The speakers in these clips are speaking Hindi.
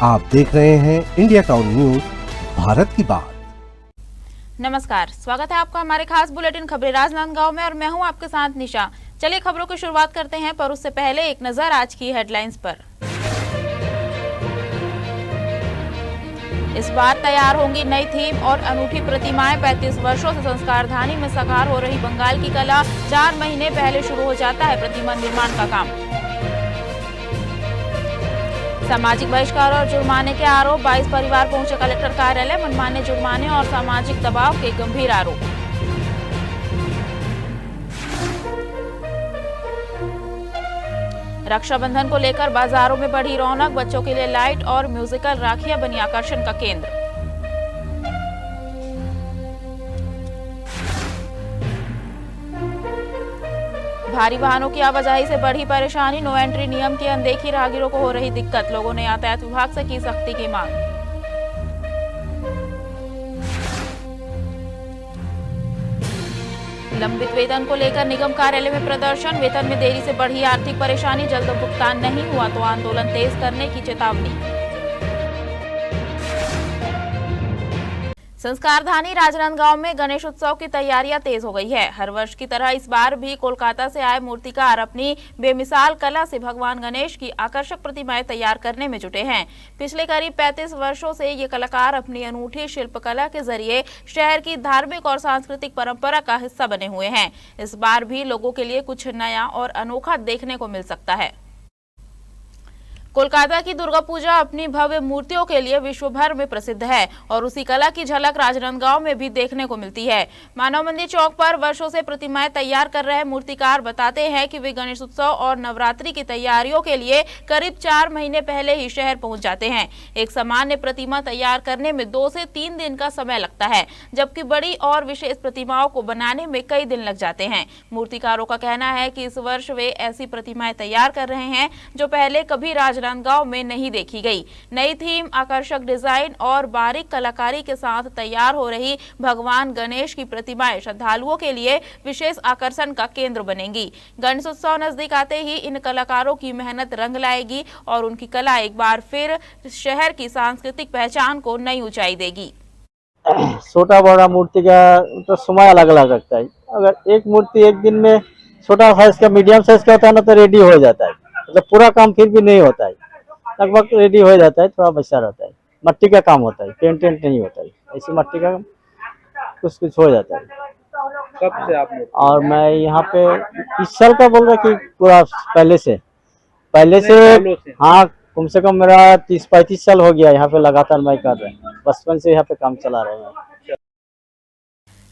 आप देख रहे हैं इंडिया टाउन न्यूज, भारत की बात। नमस्कार, स्वागत है आपका हमारे खास बुलेटिन खबरें राजनांदगांव में और मैं हूं आपके साथ निशा। चलिए खबरों की शुरुआत करते हैं, पर उससे पहले एक नजर आज की हेडलाइंस पर। इस बार तैयार होंगी नई थीम और अनूठी प्रतिमाएं। 35 वर्षों से संस्कारधानी में साकार हो रही बंगाल की कला 4 महीने पहले शुरू हो जाता है प्रतिमा निर्माण का काम। सामाजिक बहिष्कार और जुर्माने के आरोप, 22 परिवार पहुंचे कलेक्टर कार्यालय। मनमाने जुर्माने और सामाजिक दबाव के गंभीर आरोप। रक्षाबंधन को लेकर बाजारों में बढ़ी रौनक, बच्चों के लिए लाइट और म्यूजिकल राखियां बनी आकर्षण का केंद्र। भारी वाहनों की आवाजाही से बढ़ी परेशानी, नो एंट्री नियम की अनदेखी, राहगीरों को हो रही दिक्कत। लोगों ने यातायात विभाग से की सख्ती की मांग। लंबित वेतन को लेकर निगम कार्यालय में प्रदर्शन, वेतन में देरी से बढ़ी आर्थिक परेशानी, जल्द भुगतान नहीं हुआ तो आंदोलन तेज करने की चेतावनी। संस्कारधानी राजनांदगांव में गणेश उत्सव की तैयारियां तेज हो गई है। हर वर्ष की तरह इस बार भी कोलकाता से आए मूर्तिकार अपनी बेमिसाल कला से भगवान गणेश की आकर्षक प्रतिमाएं तैयार करने में जुटे हैं। पिछले करीब 35 वर्षों से ये कलाकार अपनी अनूठी शिल्पकला के जरिए शहर की धार्मिक और सांस्कृतिक परंपरा का हिस्सा बने हुए हैं। इस बार भी लोगों के लिए कुछ नया और अनोखा देखने को मिल सकता है। कोलकाता की दुर्गा पूजा अपनी भव्य मूर्तियों के लिए विश्व भर में प्रसिद्ध है और उसी कला की झलक राजनांदगांव में भी देखने को मिलती है। मानव मंदिर चौक पर वर्षों से प्रतिमाएं तैयार कर रहे मूर्तिकार बताते हैं कि वे गणेश उत्सव और नवरात्रि की तैयारियों के लिए करीब 4 महीने पहले ही शहर पहुंच जाते हैं। एक सामान्य प्रतिमा तैयार करने में 2 से 3 दिन का समय लगता है, जबकि बड़ी और विशेष प्रतिमाओं को बनाने में कई दिन लग जाते हैं। मूर्तिकारों का कहना है कि इस वर्ष वे ऐसी प्रतिमाएं तैयार कर रहे हैं जो पहले कभी राजनांदगांव में नहीं देखी गई। नई थीम, आकर्षक डिजाइन और बारीक कलाकारी के साथ तैयार हो रही भगवान गणेश की प्रतिमाएं श्रद्धालुओं के लिए विशेष आकर्षण का केंद्र बनेंगी। गणेश उत्सव नजदीक आते ही इन कलाकारों की मेहनत रंग लाएगी और उनकी कला एक बार फिर शहर की सांस्कृतिक पहचान को नई ऊंचाई देगी। छोटा बड़ा मूर्ति का तो समय अलग अलग लगता है। अगर एक मूर्ति एक दिन में छोटा साइज का, मीडियम साइज का होता है ना, तो रेडी हो जाता है। मतलब पूरा काम फिर भी नहीं होता है, लगभग रेडी हो जाता है, थोड़ा बचा रहता है। मट्टी का काम होता है, पेंट नहीं होता है। ऐसी मट्टी का कुछ कुछ हो जाता है। कब से आप? और मैं यहाँ पे इस साल का बोल रहा कि पूरा पहले से हाँ, कम से कम मेरा 30-35 साल हो गया यहाँ पे लगातार मैं कर रहे हैं। बचपन से यहाँ पे काम चला रहे हैं।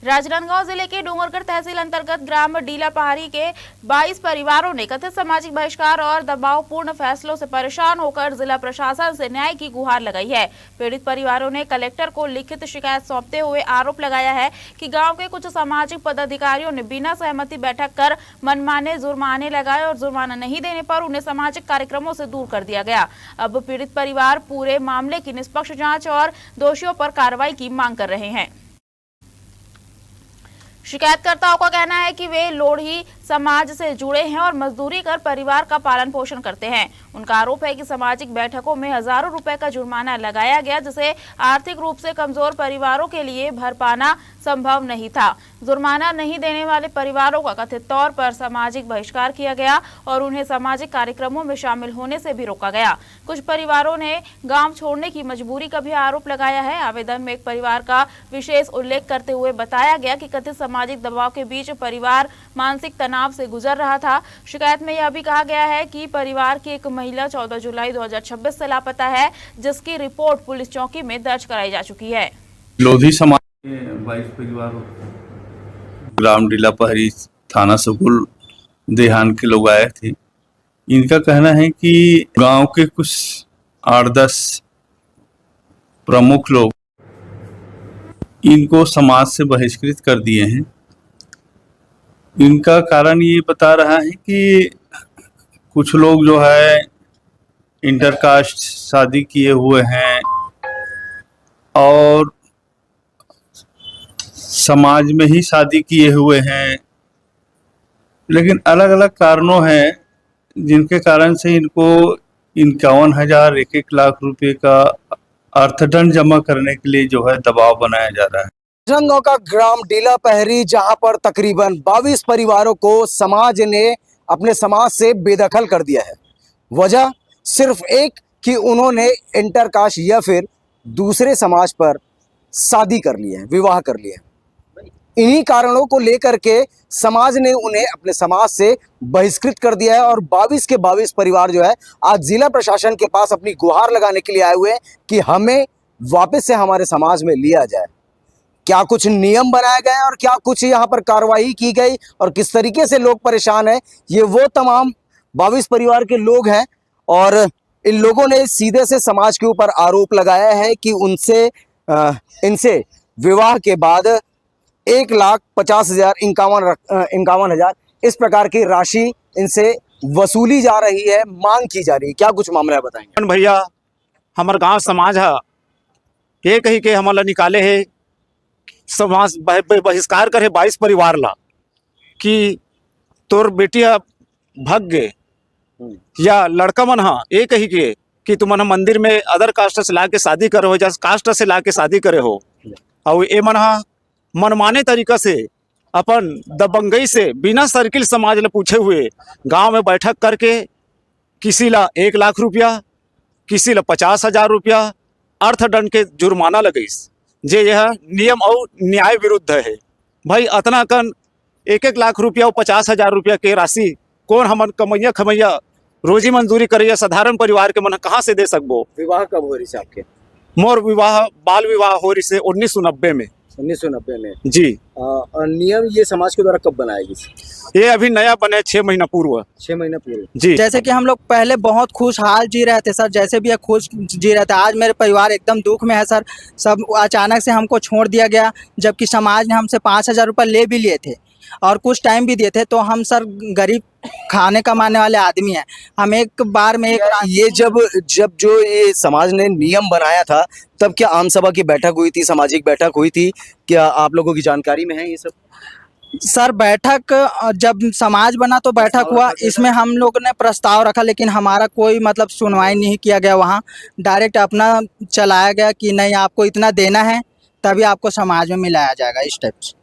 राजनांदगांव जिले के डूंगरगढ़ तहसील अंतर्गत ग्राम डीला पहाड़ी के 22 परिवारों ने कथित सामाजिक बहिष्कार और दबावपूर्ण फैसलों से परेशान होकर जिला प्रशासन से न्याय की गुहार लगाई है। पीड़ित परिवारों ने कलेक्टर को लिखित शिकायत सौंपते हुए आरोप लगाया है कि गांव के कुछ सामाजिक पदाधिकारियों ने बिना सहमति बैठक कर मनमाने जुर्माने लगाए और जुर्माना नहीं देने पर उन्हें सामाजिक कार्यक्रमों से दूर कर दिया गया। अब पीड़ित परिवार पूरे मामले की निष्पक्ष जाँच और दोषियों पर कार्रवाई की मांग कर रहे हैं। शिकायतकर्ताओं का कहना है कि वे लोढ़ी समाज से जुड़े हैं और मजदूरी कर परिवार का पालन पोषण करते हैं। उनका आरोप है कि सामाजिक बैठकों में हजारों रुपए का जुर्माना लगाया गया, जिसे आर्थिक रूप से कमजोर परिवारों के लिए भर पाना संभव नहीं था। जुर्माना नहीं देने वाले परिवारों का कथित तौर पर सामाजिक बहिष्कार किया गया और उन्हें सामाजिक कार्यक्रमों में शामिल होने से भी रोका गया। कुछ परिवारों ने गांव छोड़ने की मजबूरी का भी आरोप लगाया है। आवेदन में एक परिवार का विशेष उल्लेख करते हुए बताया गया कि कथित सामाजिक दबाव के बीच परिवार मानसिक तनाव से गुजर रहा था। शिकायत में यह भी कहा गया है कि परिवार की एक महिला 14 जुलाई 2026 से लापता है, जिसकी रिपोर्ट पुलिस चौकी में दर्ज कराई जा चुकी है। लोधी समाज के 22 परिवार ग्राम डीला पहाड़ी थाना सुकुल देहान के लोग आए थे। इनका कहना है कि गांव के कुछ 8-10 प्रमुख लोग इनको समाज से बहिष्कृत कर दिए हैं। इनका कारण ये बता रहा है कि कुछ लोग जो है इंटरकास्ट शादी किए हुए हैं और समाज में ही शादी किए हुए हैं, लेकिन अलग अलग कारणों हैं जिनके कारण से इनको 51,000 1-1 लाख रुपए का अर्थदंड जमा करने के लिए जो है दबाव बनाया जा रहा है। राजनांदगांव का ग्राम डीला पहरी, जहां पर तकरीबन 22 परिवारों को समाज ने अपने समाज से बेदखल कर दिया है। वजह सिर्फ एक कि उन्होंने इंटरकास्ट या फिर दूसरे समाज पर शादी कर ली है, विवाह कर लिया है। इन्हीं कारणों को लेकर के समाज ने उन्हें अपने समाज से बहिष्कृत कर दिया है और 22 के 22 परिवार जो है आज जिला प्रशासन के पास अपनी गुहार लगाने के लिए आए हुए हैं कि हमें वापस से हमारे समाज में लिया जाए। क्या कुछ नियम बनाए गए और क्या कुछ यहाँ पर कार्रवाई की गई और किस तरीके से लोग परेशान हैं, ये वो तमाम 22 परिवार के लोग हैं। और इन लोगों ने सीधे से समाज के ऊपर आरोप लगाया है कि इनसे विवाह के बाद 1,50,000 51,000 इस प्रकार की राशि इनसे वसूली जा रही है, मांग की जा रही है। क्या कुछ मामला है बताएंगे? भैया हमार गांव समाज है ये कही के हमारा निकाले है समाज बहिष्कार करे 22 परिवार ला कि तोर बेटिया भाग गए या लड़का मन हा ये कही के कि तुमन मंदिर में अदर कास्ट से ला के शादी करे हो, जैसे कास्ट से ला के शादी करे हो। और ये मन हा मनमाने तरीका से अपन दबंगई से बिना सर्किल समाज ले पूछे हुए गांव में बैठक करके किसी ला 1 लाख रुपया, किसी ला 50,000 रुपया अर्थदंड के जुर्माना लगईस, जे यह नियम और न्याय विरुद्ध है। भाई अतना कन 1-1 लाख रुपया और 50,000 रुपया के राशि कौन हमन कमैया खमैया रोजी मंजूरी करिए साधारण परिवार के मन कहाँ से दे सकबो। विवाह कब हो रही है आपके? मोर विवाह बाल विवाह हो रही से 1990 में। 1990 में जी। नियम ये समाज के द्वारा कब बनाएगी? ये अभी नया बने 6 महीना पूर्व। 6 महीने पूर्व जी। जैसे कि हम लोग पहले बहुत खुशहाल जी रहे थे सर, जैसे भी खुश जी रहे थे। आज मेरे परिवार एकदम दुख में है सर। सब अचानक से हमको छोड़ दिया गया, जबकि समाज ने हमसे 5,000 रुपये ले भी लिए थे और कुछ टाइम भी दिए थे। तो हम सर गरीब खाने कमाने वाले आदमी हैं। हम एक बार में ये जब जो ये समाज ने नियम बनाया था तब क्या आम सभा की बैठक हुई थी, सामाजिक बैठक हुई थी? क्या आप लोगों की जानकारी में है ये सब? सर बैठक जब समाज बना तो बैठक हुआ, इसमें हम लोग ने प्रस्ताव रखा, लेकिन हमारा कोई मतलब सुनवाई नहीं किया गया। वहाँ डायरेक्ट अपना चलाया गया कि नहीं आपको इतना देना है तभी आपको समाज में मिलाया जाएगा, इस टाइप से।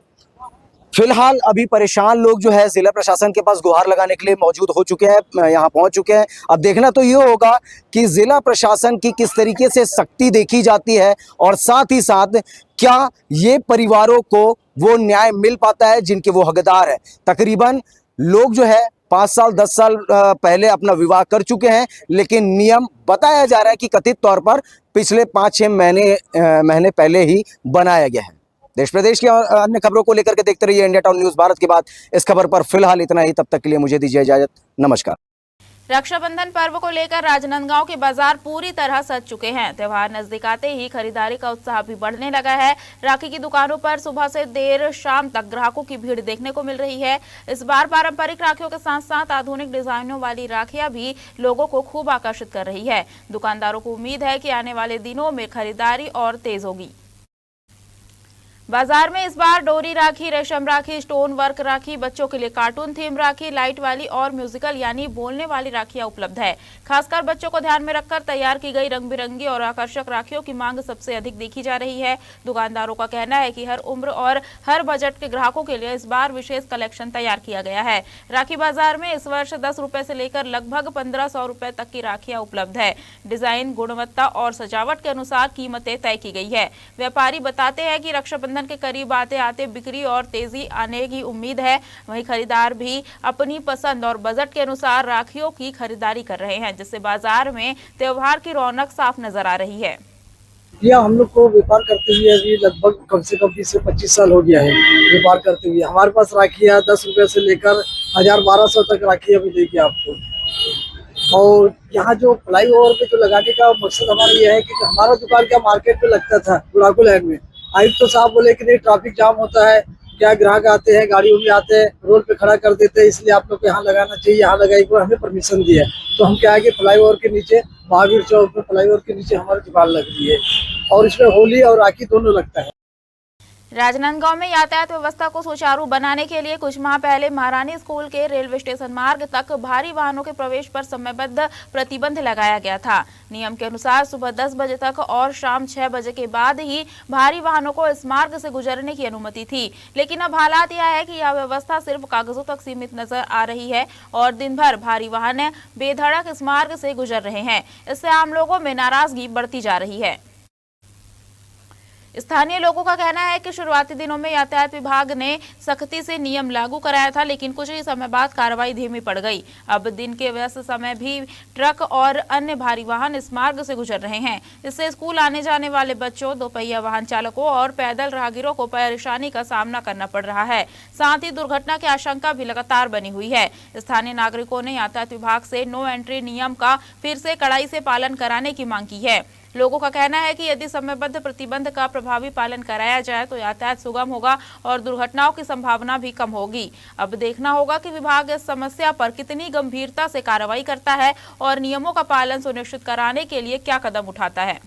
फिलहाल अभी परेशान लोग जो है जिला प्रशासन के पास गुहार लगाने के लिए मौजूद हो चुके हैं, यहाँ पहुंच चुके हैं। अब देखना तो ये होगा कि जिला प्रशासन की किस तरीके से सख्ती देखी जाती है और साथ ही साथ क्या ये परिवारों को वो न्याय मिल पाता है जिनके वो हकदार है। तकरीबन लोग जो है 5 साल 10 साल पहले अपना विवाह कर चुके हैं, लेकिन नियम बताया जा रहा है कि कथित तौर पर पिछले 5-6 महीने पहले ही बनाया गया है। देश प्रदेश की अन्य खबरों को लेकर के देखते रहिए इंडिया टाउन न्यूज़ भारत के बाद। इस खबर पर फिलहाल इतना ही, तब तक के लिए मुझे दीजिए इजाजत। नमस्कार। रक्षाबंधन पर्व को लेकर राजनांदगांव के बाजार पूरी तरह सज चुके हैं। त्योहार नजदीक आते ही खरीदारी का उत्साह भी बढ़ने लगा है। राखी की दुकानों पर सुबह से देर शाम तक ग्राहकों की भीड़ देखने को मिल रही है। इस बार पारंपरिक राखियों के साथ साथ आधुनिक डिजाइनों वाली राखियां भी लोगों को खूब आकर्षित कर रही है। दुकानदारों को उम्मीद है कि आने वाले दिनों में खरीदारी और तेज होगी। बाजार में इस बार डोरी राखी, रेशम राखी, स्टोन वर्क राखी, बच्चों के लिए कार्टून थीम राखी, लाइट वाली और म्यूजिकल यानी बोलने वाली राखियां उपलब्ध है। खासकर बच्चों को ध्यान में रखकर तैयार की गई रंग बिरंगी और आकर्षक राखियों की मांग सबसे अधिक देखी जा रही है। दुकानदारों का कहना है कि हर उम्र और हर बजट के ग्राहकों के लिए इस बार विशेष कलेक्शन तैयार किया गया है। राखी बाजार में इस वर्ष 10 रुपए से लेकर लगभग 1500 रुपए तक की राखियां उपलब्ध है। डिजाइन, गुणवत्ता और सजावट के अनुसार कीमतें तय की गई है। व्यापारी बताते हैं कि रक्षाबंधन के करीब आते आते बिक्री और तेजी आने की उम्मीद है। वहीं खरीदार भी अपनी पसंद और बजट के अनुसार राखियों की खरीदारी कर रहे हैं, जिससे बाजार में त्योहार की रौनक साफ नजर आ रही है। यह हम लोग को व्यापार करते हुए अभी लगभग कम से कम 20 से 25 साल हो गया है व्यापार करते हुए। हमारे पास राखियाँ 10 रुपए से लेकर 1000-1200 तक राखियाँ मिलेगी आपको। और यहाँ जो फ्लाईओवर पे जो लगाने का मकसद हमारा यह है कि हमारा दुकान क्या मार्केट पे लगता था बुढ़ाकू लाइन में। आयुक्त तो साहब बोले कि नहीं ट्रैफिक जाम होता है, क्या ग्राहक आते हैं गाड़ियों में आते हैं रोड पे खड़ा कर देते हैं, इसलिए आप लोग को यहाँ लगाना चाहिए, यहाँ लगाइए। हमें परमिशन दिया है तो हम क्या है कि फ्लाईओवर के नीचे महावीर चौक पे फ्लाईओवर के नीचे हमारी दुकान लग रही है और इसमें होली और राखी दोनों लगता है। राजनांदगांव में यातायात व्यवस्था को सुचारू बनाने के लिए कुछ माह पहले महारानी स्कूल के रेलवे स्टेशन मार्ग तक भारी वाहनों के प्रवेश पर समयबद्ध प्रतिबंध लगाया गया था। नियम के अनुसार सुबह 10 बजे तक और शाम 6 बजे के बाद ही भारी वाहनों को इस मार्ग से गुजरने की अनुमति थी, लेकिन अब हालात यह है कि यह व्यवस्था सिर्फ कागजों तक सीमित नजर आ रही है और दिन भर भारी वाहन बेधड़क इस मार्ग से गुजर रहे हैं। इससे आम लोगों में नाराजगी बढ़ती जा रही है। स्थानीय लोगों का कहना है कि शुरुआती दिनों में यातायात विभाग ने सख्ती से नियम लागू कराया था, लेकिन कुछ ही समय बाद कार्रवाई धीमी पड़ गई। अब दिन के व्यस्त समय भी ट्रक और अन्य भारी वाहन इस मार्ग से गुजर रहे हैं। इससे स्कूल आने जाने वाले बच्चों, दोपहिया वाहन चालकों और पैदल राहगीरों को परेशानी का सामना करना पड़ रहा है। साथ ही दुर्घटना की आशंका भी लगातार बनी हुई है। स्थानीय नागरिकों ने यातायात विभाग से नो एंट्री नियम का फिर से कड़ाई से पालन कराने की मांग की है। लोगों का कहना है कि यदि समयबद्ध प्रतिबंध का प्रभावी पालन कराया जाए तो यातायात सुगम होगा और दुर्घटनाओं की संभावना भी कम होगी। अब देखना होगा कि विभाग इस समस्या पर कितनी गंभीरता से कार्रवाई करता है और नियमों का पालन सुनिश्चित कराने के लिए क्या कदम उठाता है।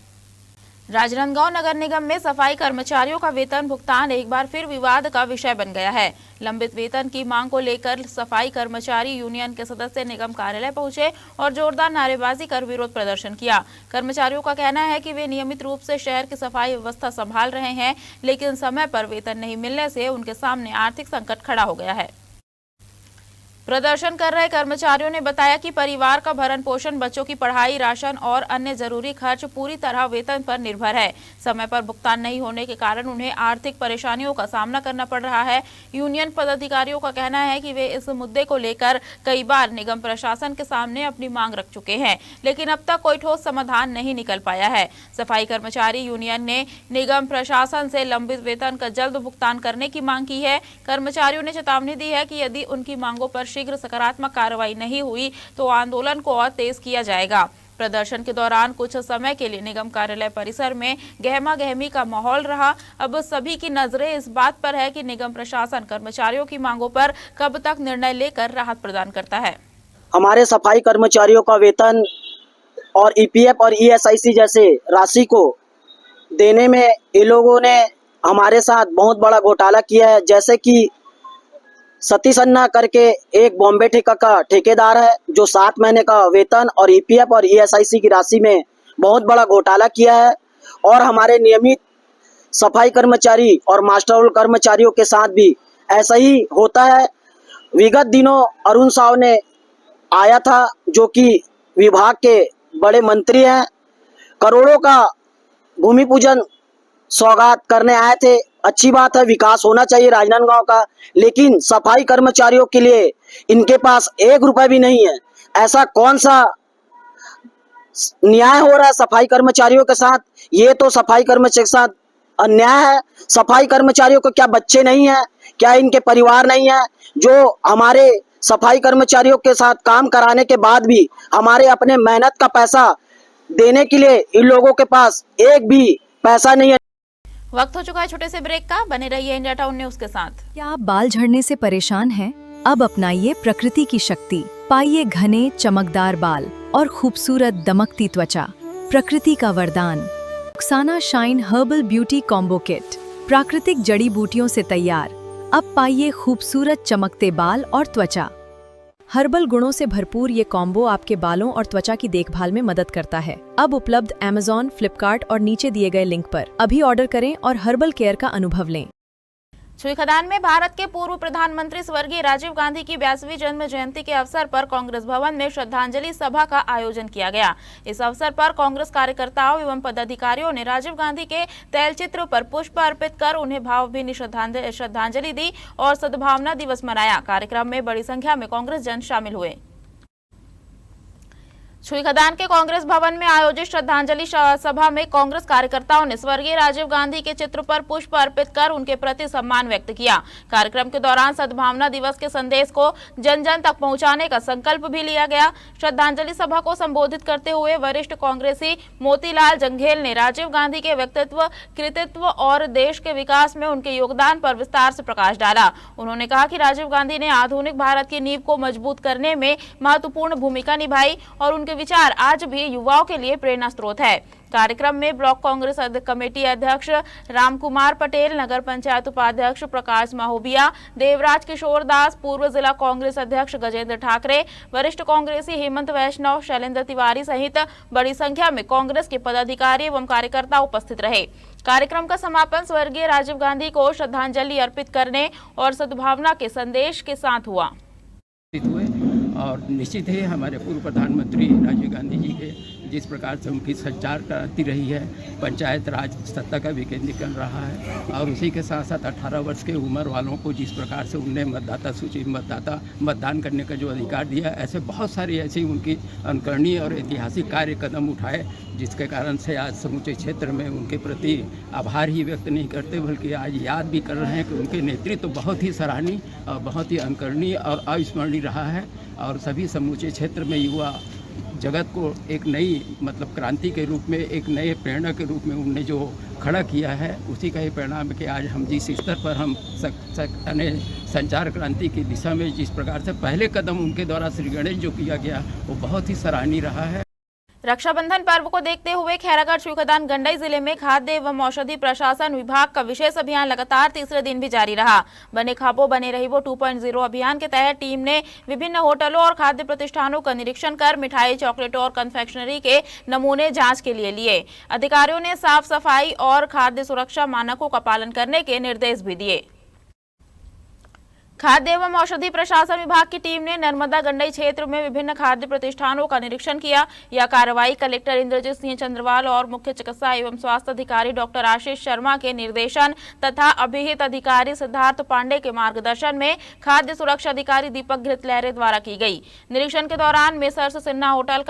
राजनांदगांव नगर निगम में सफाई कर्मचारियों का वेतन भुगतान एक बार फिर विवाद का विषय बन गया है। लंबित वेतन की मांग को लेकर सफाई कर्मचारी यूनियन के सदस्य निगम कार्यालय पहुंचे और जोरदार नारेबाजी कर विरोध प्रदर्शन किया। कर्मचारियों का कहना है कि वे नियमित रूप से शहर की सफाई व्यवस्था संभाल रहे हैं, लेकिन समय पर वेतन नहीं मिलने से उनके सामने आर्थिक संकट खड़ा हो गया है। प्रदर्शन कर रहे कर्मचारियों ने बताया कि परिवार का भरण पोषण, बच्चों की पढ़ाई, राशन और अन्य जरूरी खर्च पूरी तरह वेतन पर निर्भर है। समय पर भुगतान नहीं होने के कारण उन्हें आर्थिक परेशानियों का सामना करना पड़ रहा है। यूनियन पदाधिकारियों का कहना है कि वे इस मुद्दे को लेकर कई बार निगम प्रशासन के सामने अपनी मांग रख चुके हैं, लेकिन अब तक कोई ठोस समाधान नहीं निकल पाया है। सफाई कर्मचारी यूनियन ने निगम प्रशासन से लंबित वेतन का जल्द भुगतान करने की मांग की है। कर्मचारियों ने चेतावनी दी है कि यदि उनकी मांगों पर शीघ्र सकारात्मक कार्रवाई नहीं हुई तो आंदोलन को और तेज किया जाएगा। प्रदर्शन के दौरान कुछ समय के लिए निगम कार्यालय परिसर में गहमा गहमी का माहौल रहा। अब सभी की नजरें इस बात पर है कि निगम प्रशासन कर्मचारियों की मांगों पर कब तक निर्णय लेकर राहत प्रदान करता है। हमारे सफाई कर्मचारियों का वेतन और ईपीएफ और ईएसआईसी जैसे राशि को देने में इन लोगों ने हमारे साथ बहुत बड़ा घोटाला किया है। जैसे कि सतीश अन्ना करके एक बॉम्बे ठेका का ठेकेदार है जो 7 महीने का वेतन और ईपीएफ और ईएसआईसी की राशि में बहुत बड़ा घोटाला किया है। और हमारे नियमित सफाई कर्मचारी और मास्टर रोल कर्मचारियों के साथ भी ऐसा ही होता है। विगत दिनों अरुण साव ने आया था जो कि विभाग के बड़े मंत्री हैं, करोड़ों का भूमि पूजन सौगात करने आए थे। अच्छी बात है, विकास होना चाहिए राजनांदगांव का, लेकिन सफाई कर्मचारियों के लिए इनके पास 1 रुपए भी नहीं है। ऐसा कौन सा न्याय हो रहा है सफाई कर्मचारियों के साथ? ये तो सफाई कर्मचारियों के साथ अन्याय है। सफाई कर्मचारियों को क्या बच्चे नहीं है? क्या इनके परिवार नहीं है जो हमारे सफाई कर्मचारियों के साथ काम कराने के बाद भी हमारे अपने मेहनत का पैसा देने के लिए इन लोगों के पास एक भी पैसा नहीं है। वक्त हो चुका है छोटे से ब्रेक का। बने रहिए इंडिया टाउन न्यूज के साथ। क्या आप बाल झड़ने से परेशान हैं? अब अपनाइए प्रकृति की शक्ति, पाइए घने चमकदार बाल और खूबसूरत दमकती त्वचा। प्रकृति का वरदान Rukhsana shine herbal beauty combo kit, प्राकृतिक जड़ी बूटियों से तैयार। अब पाइए खूबसूरत चमकते बाल और त्वचा। हर्बल गुणों से भरपूर ये कॉम्बो आपके बालों और त्वचा की देखभाल में मदद करता है। अब उपलब्ध Amazon, फ्लिपकार्ट और नीचे दिए गए लिंक पर अभी ऑर्डर करें और हर्बल केयर का अनुभव लें। छुईखदान में भारत के पूर्व प्रधानमंत्री स्वर्गीय राजीव गांधी की 82वीं जन्म जयंती के अवसर पर कांग्रेस भवन में श्रद्धांजलि सभा का आयोजन किया गया। इस अवसर पर कांग्रेस कार्यकर्ताओं एवं पदाधिकारियों ने राजीव गांधी के तैलचित्र पर पुष्प अर्पित कर उन्हें भावभीनी श्रद्धांजलि दी और सद्भावना दिवस मनाया। कार्यक्रम में बड़ी संख्या में कांग्रेस जन शामिल हुए। छुईखदान के कांग्रेस भवन में आयोजित श्रद्धांजलि सभा में कांग्रेस कार्यकर्ताओं ने स्वर्गीय राजीव गांधी के चित्र पर पुष्प अर्पित कर उनके प्रति सम्मान व्यक्त किया। कार्यक्रम के दौरान सद्भावना दिवस के संदेश को जन जन तक पहुंचाने का संकल्प भी लिया गया। श्रद्धांजलि सभा को संबोधित करते हुए वरिष्ठ कांग्रेसी मोतीलाल जंघेल ने राजीव गांधी के व्यक्तित्व, कृतित्व और देश के विकास में उनके योगदान पर विस्तार से प्रकाश डाला। उन्होंने कहा कि राजीव गांधी ने आधुनिक भारत की नींव को मजबूत करने में महत्वपूर्ण भूमिका निभाई और उनके विचार आज भी युवाओं के लिए प्रेरणा स्रोत है। कार्यक्रम में ब्लॉक कांग्रेस कमेटी अध्यक्ष रामकुमार पटेल, नगर पंचायत उपाध्यक्ष प्रकाश माहोबिया, देवराज किशोर दास, पूर्व जिला कांग्रेस अध्यक्ष गजेंद्र ठाकरे, वरिष्ठ कांग्रेसी हेमंत वैष्णव, शैलेंद्र तिवारी सहित बड़ी संख्या में कांग्रेस के पदाधिकारी एवं कार्यकर्ता उपस्थित रहे। कार्यक्रम का समापन स्वर्गीय राजीव गांधी को श्रद्धांजलि अर्पित करने और सद्भावना के संदेश के साथ हुआ। और निश्चित ही हमारे पूर्व प्रधानमंत्री राजीव गांधी जी के जिस प्रकार से उनकी संचार क्रांति रही है, पंचायत राज सत्ता का विकेंद्रीकरण रहा है, और उसी के साथ साथ 18 वर्ष के उम्र वालों को जिस प्रकार से उनने मतदाता सूची मतदान करने का जो अधिकार दिया, ऐसे बहुत सारी ऐसी उनकी अनुकरणीय और ऐतिहासिक कार्य कदम उठाए, जिसके कारण से आज समूचे क्षेत्र में उनके प्रति आभार ही व्यक्त नहीं करते बल्कि आज याद भी कर रहे हैं कि उनके नेतृत्व तो बहुत ही सराहनीय और बहुत ही अनुकरणीय और अविस्मरणीय रहा है। और सभी समूचे क्षेत्र में युवा जगत को एक नई क्रांति के रूप में, एक नए प्रेरणा के रूप में उनने जो खड़ा किया है, उसी का ही परिणाम है कि आज हम जिस स्तर पर हम संचार क्रांति की दिशा में जिस प्रकार से पहले कदम उनके द्वारा श्री गणेश जो किया गया वो बहुत ही सराहनीय रहा है। रक्षाबंधन पर्व को देखते हुए खैरागढ़ श्रीखदान गंडई जिले में खाद्य एवं औषधि प्रशासन विभाग का विशेष अभियान लगातार तीसरे दिन भी जारी रहा। बने खाबो बने रहिबो 2.0 अभियान के तहत टीम ने विभिन्न होटलों और खाद्य प्रतिष्ठानों का निरीक्षण कर मिठाई, चॉकलेट और कन्फेक्शनरी के नमूने जांच के लिए लिए। अधिकारियों ने साफ सफाई और खाद्य सुरक्षा मानकों का पालन करने के निर्देश भी दिए। खाद्य एवं औषधि प्रशासन विभाग की टीम ने नर्मदा गंडई क्षेत्र में विभिन्न खाद्य प्रतिष्ठानों का निरीक्षण किया। यह कार्रवाई कलेक्टर इंद्रजीत सिंह चंद्रवाल और मुख्य चिकित्सा एवं स्वास्थ्य अधिकारी डॉक्टर आशीष शर्मा के निर्देशन तथा अभिहित अधिकारी सिद्धार्थ पांडे के मार्गदर्शन में खाद्य सुरक्षा अधिकारी दीपक घृतलहरे द्वारा की गई। निरीक्षण के दौरान मेसर्स सिन्हा होटल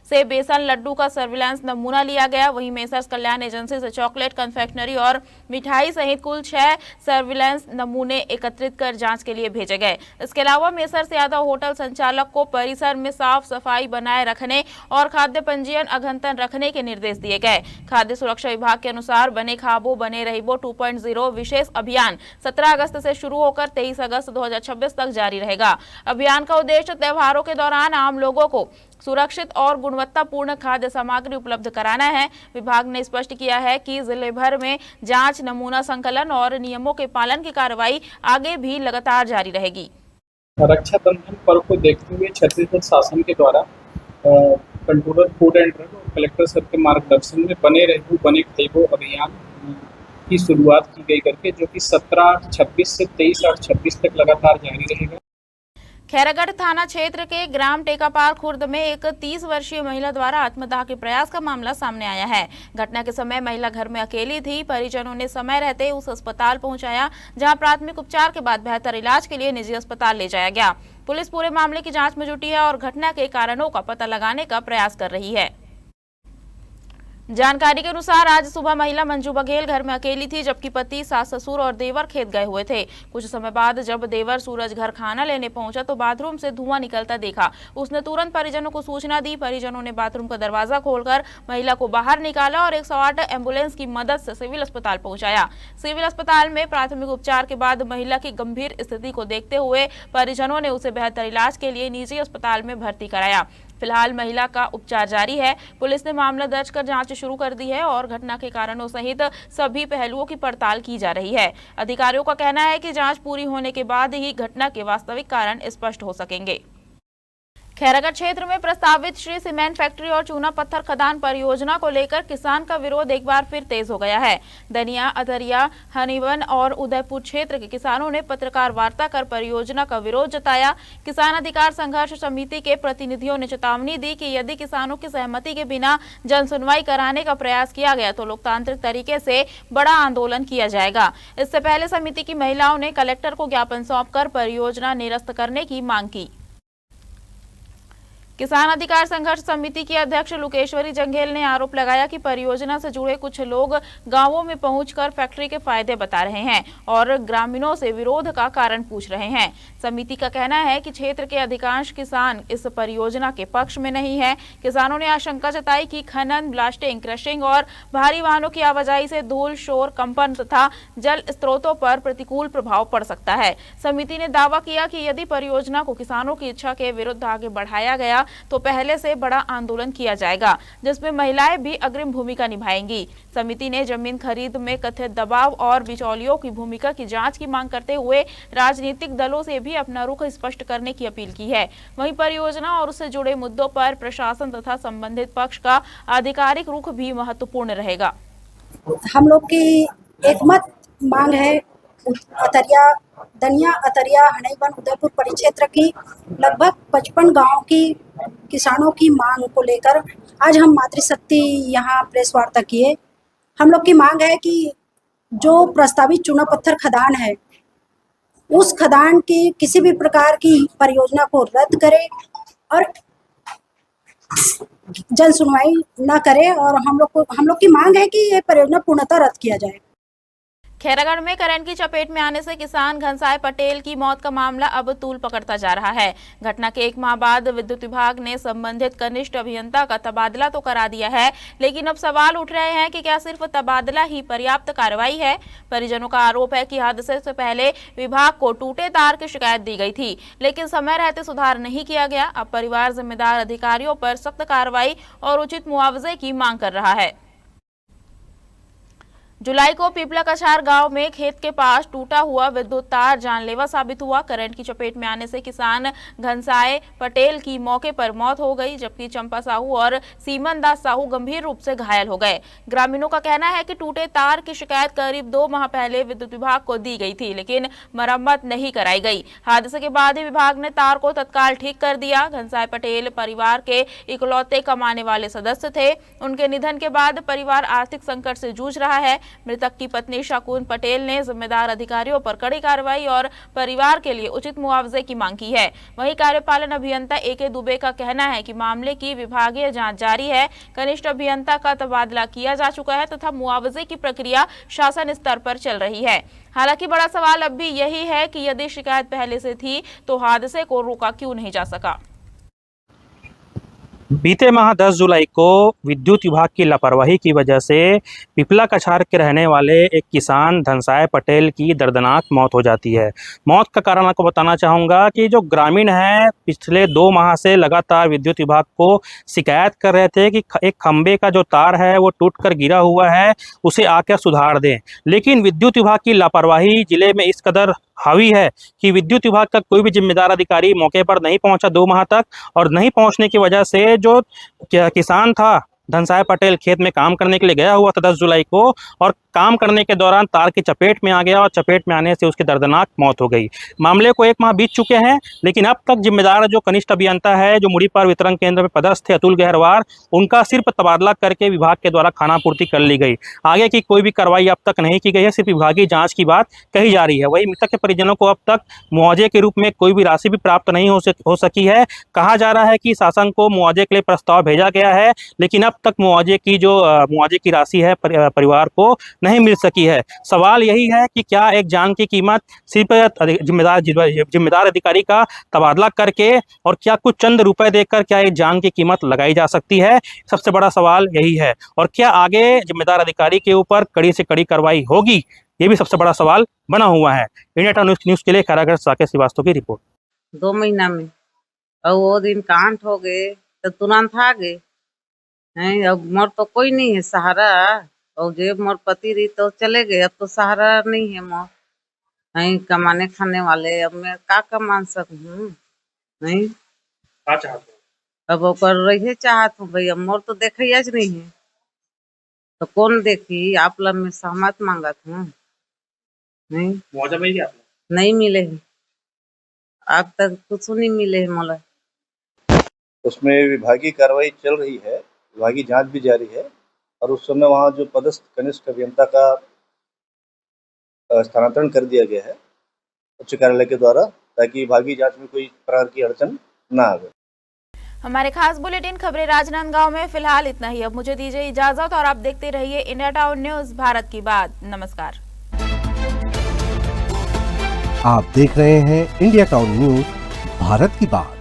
से बेसन लड्डू का सर्विलांस नमूना लिया गया। वहीं मेसर्स कल्याण एजेंसी से चॉकलेट, कन्फेक्शनरी और मिठाई सहित कुल 6 सर्विलांस नमूने एकत्रित कर जाँच के लिए भेजे गए। इसके अलावा मेसर्स यादव होटल संचालक को परिसर में साफ सफाई बनाए रखने और खाद्य पंजीयन अघंतन रखने के निर्देश दिए गए। खाद्य सुरक्षा विभाग के अनुसार बने खाबो बने रहिबो 2.0 विशेष अभियान 17 अगस्त से शुरू होकर 23 अगस्त 2026 तक जारी रहेगा। अभियान का उद्देश्य त्योहारों के दौरान आम लोगों को सुरक्षित और गुणवत्तापूर्ण खाद्य सामग्री उपलब्ध कराना है। विभाग ने स्पष्ट किया है कि जिले भर में जांच, नमूना संकलन और नियमों के पालन की कार्रवाई आगे भी लगातार जारी रहेगी। रक्षाबंधन पर्व को देखते हुए छत्तीसगढ़ शासन के द्वारा कंट्रोलर फूड एंड ड्रग और कलेक्टर सर के मार्गदर्शन में बने रहिबो बने खइबो अभियान की शुरुआत की गई करके, जो कि 17/8/26 से 23/8/26 तक लगातार जारी रहेगा। खैरागढ़ थाना क्षेत्र के ग्राम टेकापार खुर्द में एक 30 वर्षीय महिला द्वारा आत्मदाह के प्रयास का मामला सामने आया है। घटना के समय महिला घर में अकेली थी। परिजनों ने समय रहते उस अस्पताल पहुंचाया, जहां प्राथमिक उपचार के बाद बेहतर इलाज के लिए निजी अस्पताल ले जाया गया। पुलिस पूरे मामले की जांच में जुटी है और घटना के कारणों का पता लगाने का प्रयास कर रही है। जानकारी के अनुसार आज सुबह महिला मंजू बघेल घर में अकेली थी, जबकि पति, सास ससुर और देवर खेत गए हुए थे। कुछ समय बाद जब देवर सूरज घर खाना लेने पहुंचा तो बाथरूम से धुआं निकलता देखा। उसने तुरंत परिजनों को सूचना दी। परिजनों ने बाथरूम का दरवाजा खोलकर महिला को बाहर निकाला और 108 एम्बुलेंस की मदद से सिविल अस्पताल पहुंचाया। सिविल अस्पताल में प्राथमिक उपचार के बाद महिला की गंभीर स्थिति को देखते हुए परिजनों ने उसे बेहतर इलाज के लिए निजी अस्पताल में भर्ती कराया। फिलहाल महिला का उपचार जारी है। पुलिस ने मामला दर्ज कर जांच शुरू कर दी है और घटना के कारणों सहित सभी पहलुओं की पड़ताल की जा रही है। अधिकारियों का कहना है कि जांच पूरी होने के बाद ही घटना के वास्तविक कारण स्पष्ट हो सकेंगे। खैरागढ़ क्षेत्र में प्रस्तावित श्री सीमेंट फैक्ट्री और चूना पत्थर खदान परियोजना को लेकर किसान का विरोध एक बार फिर तेज हो गया है। दनिया, अदरिया, हनीवन और उदयपुर क्षेत्र के किसानों ने पत्रकार वार्ता कर परियोजना का विरोध जताया। किसान अधिकार संघर्ष समिति के प्रतिनिधियों ने चेतावनी दी कि यदि किसानों की सहमति के बिना जनसुनवाई कराने का प्रयास किया गया तो लोकतांत्रिक तरीके से बड़ा आंदोलन किया जाएगा। इससे पहले समिति की महिलाओं ने कलेक्टर को ज्ञापन सौंपकर परियोजना निरस्त करने की मांग की। किसान अधिकार संघर्ष समिति की अध्यक्ष लुकेश्वरी जंघेल ने आरोप लगाया कि परियोजना से जुड़े कुछ लोग गांवों में पहुंचकर फैक्ट्री के फायदे बता रहे हैं और ग्रामीणों से विरोध का कारण पूछ रहे हैं। समिति का कहना है कि क्षेत्र के अधिकांश किसान इस परियोजना के पक्ष में नहीं है। किसानों ने आशंका जताई कि खनन, ब्लास्टिंग, क्रशिंग और भारी वाहनों की आवाजाही से धूल, शोर, कंपन तथा जल स्रोतों पर प्रतिकूल प्रभाव पड़ सकता है। समिति ने दावा किया कि यदि परियोजना को किसानों की इच्छा के विरुद्ध आगे बढ़ाया गया तो पहले से बड़ा आंदोलन किया जाएगा, जिसमें महिलाएं भी अग्रिम भूमिका निभाएंगी। समिति ने जमीन खरीद में कथित दबाव और बिचौलियों की भूमिका की जांच की मांग करते हुए राजनीतिक दलों से भी अपना रुख स्पष्ट करने की अपील की है। वहीं परियोजना और उससे जुड़े मुद्दों पर प्रशासन तथा संबंधित पक्ष का आधिकारिक रुख भी महत्वपूर्ण रहेगा। हम लोग की एकमत मांग है दनिया अतरिया हनईवन उदयपुर परिक्षेत्र की लगभग 55 गांव की किसानों की मांग को लेकर आज हम मातृशक्ति यहाँ प्रेस वार्ता किए। हम लोग की मांग है कि जो प्रस्तावित चूना पत्थर खदान है, उस खदान की किसी भी प्रकार की परियोजना को रद्द करे और जन सुनवाई न करे, और हम लोग की मांग है कि ये परियोजना पूर्णतः रद्द किया जाए। खैरागढ़ में करंट की चपेट में आने से किसान घनसाय पटेल की मौत का मामला अब तूल पकड़ता जा रहा है। घटना के 1 माह बाद विद्युत विभाग ने संबंधित कनिष्ठ अभियंता का तबादला तो करा दिया है, लेकिन अब सवाल उठ रहे हैं कि क्या सिर्फ तबादला ही पर्याप्त कार्रवाई है। परिजनों का आरोप है कि हादसे से पहले विभाग को टूटे तार की शिकायत दी गई थी, लेकिन समय रहते सुधार नहीं किया गया। अब परिवार जिम्मेदार अधिकारियों पर सख्त कार्रवाई और उचित मुआवजे की मांग कर रहा है। जुलाई को पीपला कछार गांव में खेत के पास टूटा हुआ विद्युत तार जानलेवा साबित हुआ। करंट की चपेट में आने से किसान घनसाय पटेल की मौके पर मौत हो गई, जबकि चंपा साहू और सीमन दास साहू गंभीर रूप से घायल हो गए। ग्रामीणों का कहना है कि टूटे तार की शिकायत करीब 2 माह पहले विद्युत विभाग को दी गई थी, लेकिन मरम्मत नहीं कराई गई। हादसे के बाद ही विभाग ने तार को तत्काल ठीक कर दिया। घनसाय पटेल परिवार के इकलौते कमाने वाले सदस्य थे। उनके निधन के बाद परिवार आर्थिक संकट से जूझ रहा है। मृतक की पत्नी शकुन पटेल ने जिम्मेदार अधिकारियों पर कड़ी कार्रवाई और परिवार के लिए उचित मुआवजे की मांग की है। वहीं कार्यपालन अभियंता AK दुबे का कहना है कि मामले की विभागीय जांच जारी है। कनिष्ठ अभियंता का तबादला किया जा चुका है तथा मुआवजे की प्रक्रिया शासन स्तर पर चल रही है। हालांकि बड़ा सवाल अब भी यही है कि यदि शिकायत पहले से थी तो हादसे को रोका क्यों नहीं जा सका। बीते माह 10 जुलाई को विद्युत विभाग की लापरवाही की वजह से पिपला कछार के रहने वाले एक किसान घनसाय पटेल की दर्दनाक मौत हो जाती है। मौत का कारण आपको बताना चाहूँगा कि जो ग्रामीण हैं पिछले 2 माह से लगातार विद्युत विभाग को शिकायत कर रहे थे कि एक खंबे का जो तार है वो टूट कर गिरा हुआ है, उसे आकर सुधार दें। लेकिन विद्युत विभाग की लापरवाही जिले में इस कदर हावी है कि विद्युत विभाग का कोई भी जिम्मेदार अधिकारी मौके पर नहीं पहुंचा 2 माह तक, और नहीं पहुंचने की वजह से जो किसान था घनसाय पटेल खेत में काम करने के लिए गया हुआ था 10 जुलाई को, और काम करने के दौरान तार की चपेट में आ गया और चपेट में आने से उसकी दर्दनाक मौत हो गई। मामले को 1 माह बीत चुके हैं, लेकिन अब तक जिम्मेदार जो कनिष्ठ अभियंता है जो मुड़ी पार वितरण केंद्र में पदस्थ थे अतुल गहरवार, उनका सिर्फ तबादला करके विभाग के द्वारा खानापूर्ति कर ली गई। आगे की कोई भी कार्रवाई अब तक नहीं की गई है, सिर्फ विभागीय जाँच की बात कही जा रही है। वही मृतक के परिजनों को अब तक मुआवजे के रूप में कोई भी राशि भी प्राप्त नहीं हो सकी है। कहा जा रहा है कि शासन को मुआवजे के लिए प्रस्ताव भेजा गया है, लेकिन अब तक मुआवजे की राशि है परिवार को नहीं मिल सकी है। सवाल यही है कि क्या एक जान की कीमत सिर्फ जिम्मेदार अधिकारी का तबादला करके और क्या कुछ चंद रुपए देकर क्या एक जान की कीमत लगाई जा सकती है? सबसे बड़ा सवाल यही है। और क्या आगे जिम्मेदार अधिकारी के ऊपर कड़ी से कड़ी कार्रवाई होगी, ये भी सबसे बड़ा सवाल बना हुआ है। इंडिया टाइम न्यूज के लिए खैरागढ़ साकेत श्रीवास्तव की रिपोर्ट। 2 महीना में और वो दिन कांट हो गए तो तुरंत आ गए हैं। अब मोर तो कोई नहीं है सहारा, और जो मोर पति रही तो चले गए, अब तो सहारा नहीं है मोर। नहीं कमाने खाने वाले, अब मैं का कमा सकूँ? नहीं अब ओकर रही चाहत हूँ भैया, मोर तो देखिए नहीं है तो कौन देखी। आप लोग में सहमत मांगत हूँ, नहीं मुआवजा मिल गया? नहीं मिले है, अब तक कुछ नहीं मिले है मोला। उसमें विभागीय कार्रवाई चल रही है, विभागीय जांच भी जारी है, और उस समय वहाँ जो पदस्थ कनिष्ठ अभियंता का स्थानांतरण कर दिया गया है उच्च कार्यालय के द्वारा, ताकि विभागीय जांच में कोई प्रकार की अड़चन न आवे। हमारे खास बुलेटिन खबरें राजनांदगांव में फिलहाल इतना ही। अब मुझे दीजिए इजाजत और आप देखते रहिए इंडिया टाउन न्यूज, भारत की बात। नमस्कार। आप देख रहे हैं इंडिया टाउन न्यूज, भारत की बात।